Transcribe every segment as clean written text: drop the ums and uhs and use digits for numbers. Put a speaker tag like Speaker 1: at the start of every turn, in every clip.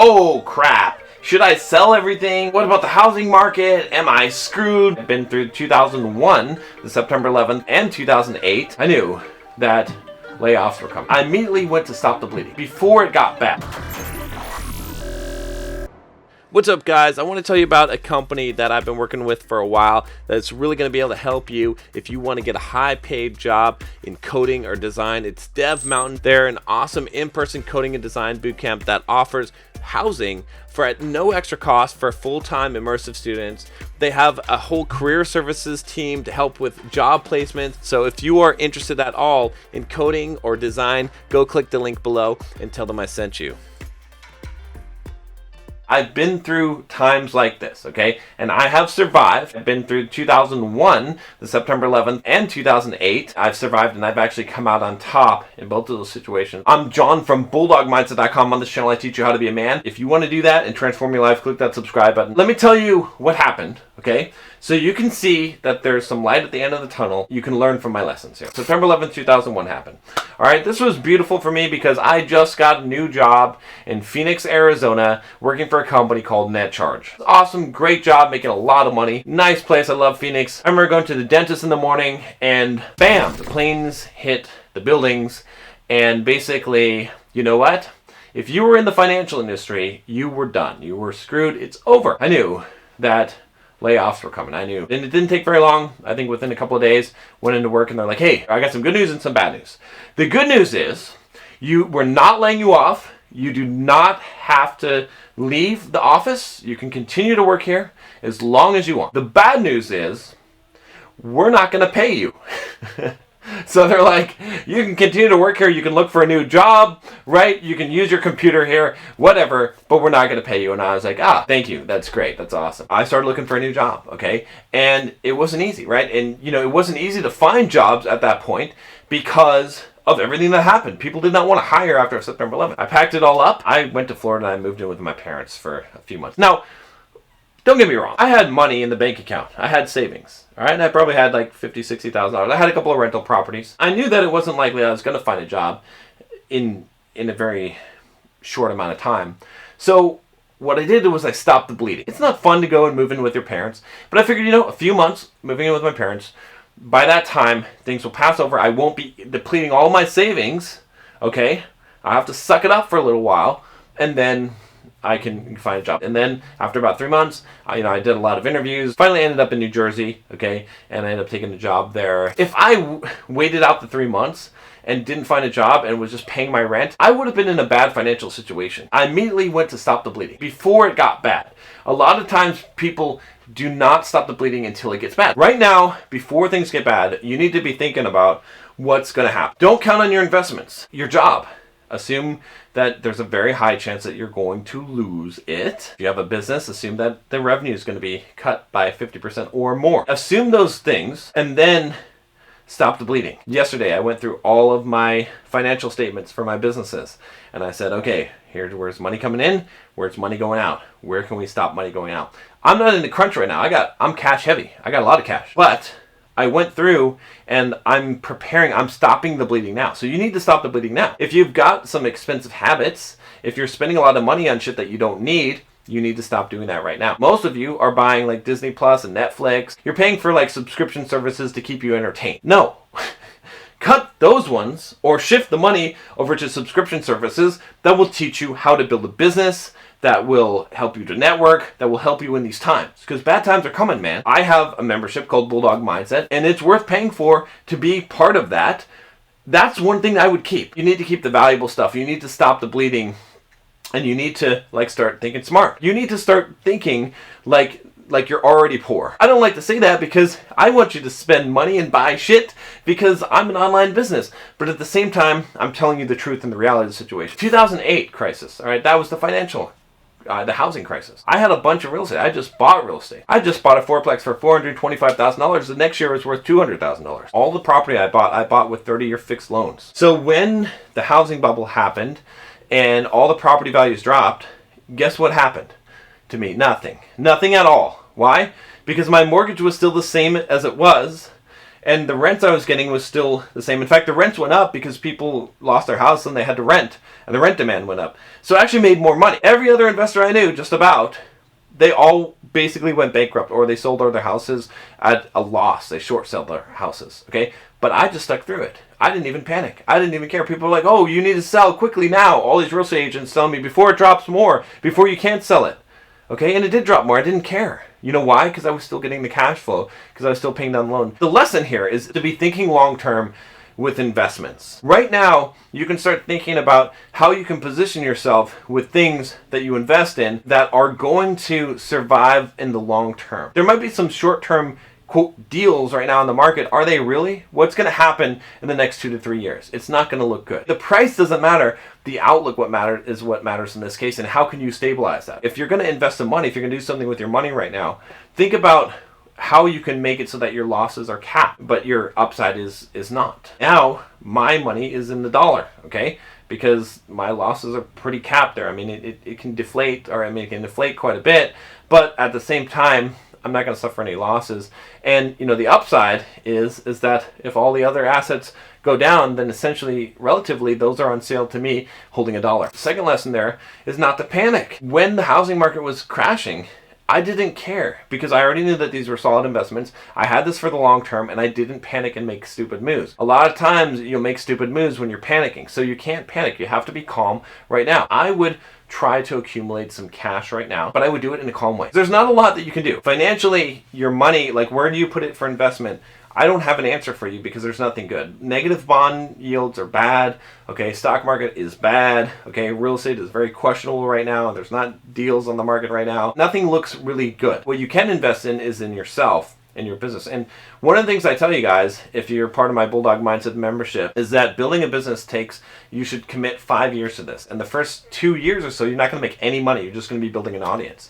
Speaker 1: Oh crap. Should I sell everything? What about the housing market? Am I screwed? I've been through 2001, the September 11th, and 2008. I knew that layoffs were coming. I immediately went to stop the bleeding before it got bad. What's up, guys? I want to tell you about a company that I've been working with for a while that's really going to be able to help you if you want to get a high-paid job in coding or design. It's DEVMOUNTAIN. They're an awesome in-person coding and design bootcamp that offers housing for at no extra cost for full-time immersive students. They have a whole career services team to help with job placements. So if you are interested at all in coding or design, go click the link below and tell them I sent you. I've been through times like this, okay? And I have survived. I've been through 2001, the September 11th, and 2008. I've survived, and I've actually come out on top in both of those situations. I'm John from BulldogMindset.com. On this channel, I teach you how to be a man. If you want to do that and transform your life, click that subscribe button. Let me tell you what happened, okay? So you can see that there's some light at the end of the tunnel. You can learn from my lessons here. September 11th, 2001 happened. All right, this was beautiful for me because I just got a new job in Phoenix, Arizona, working for a company called NetCharge. Awesome, great job, making a lot of money. Nice place, I love Phoenix. I remember going to the dentist in the morning and bam, the planes hit the buildings. And basically, you know what? If you were in the financial industry, you were done. You were screwed. It's over. I knew that layoffs were coming. I knew. And it didn't take very long. I think within a couple of days, went into work and they're like, hey, I got some good news and some bad news. The good news is we're not laying you off. You do not have to leave the office. You can continue to work here as long as you want. The bad news is we're not going to pay you. So they're like, you can continue to work here, you can look for a new job, right? You can use your computer here, whatever, but we're not going to pay you. And I was like, thank you. That's great. That's awesome. I started looking for a new job, okay? And it wasn't easy, right? And, it wasn't easy to find jobs at that point because of everything that happened. People did not want to hire after September 11th. I packed it all up. I went to Florida and I moved in with my parents for a few months. Now, don't get me wrong. I had money in the bank account. I had savings. All right, and I probably had like $50,000, $60,000. I had a couple of rental properties. I knew that it wasn't likely I was going to find a job in a very short amount of time. So what I did was I stopped the bleeding. It's not fun to go and move in with your parents, but I figured, a few months moving in with my parents, by that time, things will pass over. I won't be depleting all my savings, okay? I have to suck it up for a little while, and then I can find a job. And then after about 3 months, I did a lot of interviews. Finally ended up in New Jersey, okay? And I ended up taking a job there. If I waited out the 3 months and didn't find a job and was just paying my rent, I would have been in a bad financial situation. I immediately went to stop the bleeding before it got bad. A lot of times people do not stop the bleeding until it gets bad. Right now, before things get bad, you need to be thinking about what's going to happen. Don't count on your investments, your job. Assume that there's a very high chance that you're going to lose it. If you have a business, assume that the revenue is going to be cut by 50% or more. Assume those things and then stop the bleeding. Yesterday, I went through all of my financial statements for my businesses and I said, okay, here's where's money coming in, where's money going out, where can we stop money going out? I'm not in the crunch right now. I'm cash heavy. I got a lot of cash, but I went through and I'm stopping the bleeding now. So you need to stop the bleeding now. If you've got some expensive habits, if you're spending a lot of money on shit that you don't need, you need to stop doing that right now. Most of you are buying like Disney Plus and Netflix. You're paying for like subscription services to keep you entertained. No. Cut those ones or shift the money over to subscription services that will teach you how to build a business, that will help you to network, that will help you in these times. Because bad times are coming, man. I have a membership called Bulldog Mindset, and it's worth paying for to be part of that. That's one thing I would keep. You need to keep the valuable stuff. You need to stop the bleeding, and you need to start thinking smart. You need to start thinking like you're already poor. I don't like to say that because I want you to spend money and buy shit because I'm an online business. But at the same time, I'm telling you the truth and the reality of the situation. 2008 crisis, all right? That was the housing crisis. I had a bunch of real estate. I just bought real estate. I just bought a fourplex for $425,000. The next year it was worth $200,000. All the property I bought with 30-year fixed loans. So when the housing bubble happened and all the property values dropped, guess what happened to me? Nothing. Nothing at all. Why? Because my mortgage was still the same as it was, and the rents I was getting was still the same. In fact, the rents went up because people lost their house and they had to rent, and the rent demand went up. So I actually made more money. Every other investor I knew, just about, they all basically went bankrupt, or they sold all their houses at a loss. They short sold their houses, okay? But I just stuck through it. I didn't even panic. I didn't even care. People were like, oh, you need to sell quickly now. All these real estate agents telling me before it drops more, before you can't sell it. Okay, and it did drop more. I didn't care. You know why? Because I was still getting the cash flow, because I was still paying down the loan. The lesson here is to be thinking long-term with investments. Right now, you can start thinking about how you can position yourself with things that you invest in that are going to survive in the long term. There might be some short-term quote deals right now in the market. Are they really? What's going to happen in the next 2 to 3 years? It's not going to look good. The price doesn't matter. The outlook what matters in this case, and how can you stabilize that? If you're going to invest some money, if you're going to do something with your money right now, think about how you can make it so that your losses are capped, but your upside is not. Now, my money is in the dollar, okay? Because my losses are pretty capped there. I mean, it can deflate, or I mean, it can deflate quite a bit, but at the same time, I'm not going to suffer any losses. And, you know, the upside is that if all the other assets go down, then essentially, relatively, those are on sale to me holding a dollar. The second lesson there is not to panic. When the housing market was crashing, I didn't care, because I already knew that these were solid investments. I had this for the long term, and I didn't panic and make stupid moves. A lot of times you'll make stupid moves when you're panicking, so you can't panic. You have to be calm right now. I would try to accumulate some cash right now, but I would do it in a calm way. There's not a lot that you can do. Financially, your money, like where do you put it for investment? I don't have an answer for you, because there's nothing good. Negative bond yields are bad. Okay, stock market is bad. Okay, real estate is very questionable right now. There's not deals on the market right now. Nothing looks really good. What you can invest in is in yourself and your business. And one of the things I tell you guys, if you're part of my Bulldog Mindset membership, is that building a business you should commit 5 years to this. And the first 2 years or so, you're not going to make any money. You're just going to be building an audience.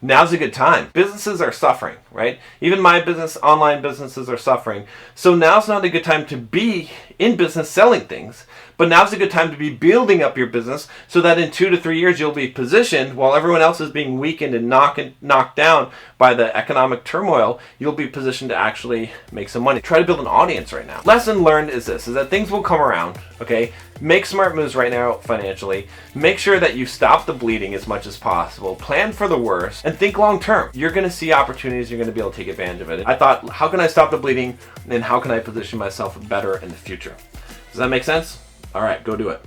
Speaker 1: Now's a good time. Businesses are suffering, right? Even my business, online businesses are suffering. So now's not a good time to be in business selling things, but now's a good time to be building up your business so that in 2 to 3 years you'll be positioned while everyone else is being weakened and knocked down by the economic turmoil. You'll be positioned to actually make some money. Try to build an audience right now. Lesson learned is this, is that things will come around, okay? Make smart moves right now financially. Make sure that you stop the bleeding as much as possible. Plan for the worst and think long term. You're going to see opportunities. You're going to be able to take advantage of it. I thought, how can I stop the bleeding, and how can I position myself better in the future? Does that make sense? All right, go do it.